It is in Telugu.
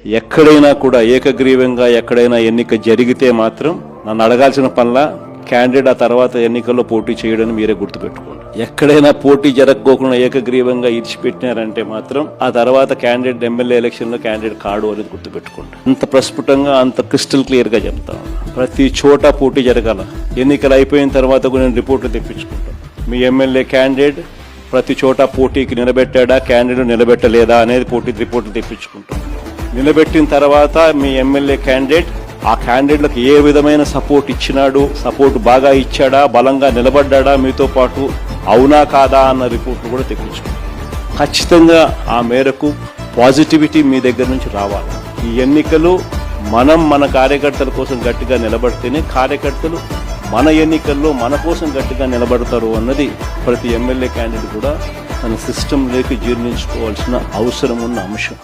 ఎక్కడైనా కూడా ఏకగ్రీవంగా ఎక్కడైనా ఎన్నిక జరిగితే మాత్రం నన్ను అడగాల్సిన పనిలా క్యాండిడేట్ ఆ తర్వాత ఎన్నికల్లో పోటీ చేయడం మీరే గుర్తుపెట్టుకోండి. ఎక్కడైనా పోటీ జరగకోకుండా ఏకగ్రీవంగా ఇడిచిపెట్టినారంటే మాత్రం ఆ తర్వాత క్యాండిడేట్ ఎమ్మెల్యే ఎలక్షన్లో క్యాండిడేట్ కాడు అనేది గుర్తుపెట్టుకోండి. అంత ప్రస్ఫుటంగా అంత క్రిస్టల్ క్లియర్గా చెప్తాను. ప్రతి చోట పోటీ జరగాల. ఎన్నికలు అయిపోయిన తర్వాత కూడా నేను రిపోర్ట్లు తెప్పించుకుంటాను. మీ ఎమ్మెల్యే క్యాండిడేట్ ప్రతి చోట పోటీకి నిలబెట్టాడా, క్యాండిడేట్ నిలబెట్టలేదా అనేది పోటీ రిపోర్ట్లు తెప్పించుకుంటాం. నిలబెట్టిన తర్వాత మీ ఎమ్మెల్యే క్యాండిడేట్ ఆ క్యాండిడేట్లకు ఏ విధమైన సపోర్ట్ ఇచ్చినాడు, సపోర్ట్ బాగా ఇచ్చాడా, బలంగా నిలబడ్డా మీతో పాటు, అవునా కాదా అన్న రిపోర్ట్లు కూడా తెప్పించుకుంటాం. ఖచ్చితంగా ఆ మేరకు పాజిటివిటీ మీ దగ్గర నుంచి రావాలి. ఈ ఎన్నికలు మనం మన కార్యకర్తల కోసం గట్టిగా నిలబడితేనే కార్యకర్తలు మన ఎన్నికల్లో మన కోసం గట్టిగా నిలబడతారు అన్నది ప్రతి ఎమ్మెల్యే క్యాండిడేట్ కూడా తన సిస్టంలోకి జీర్ణించుకోవాల్సిన అవసరం ఉన్న అంశం.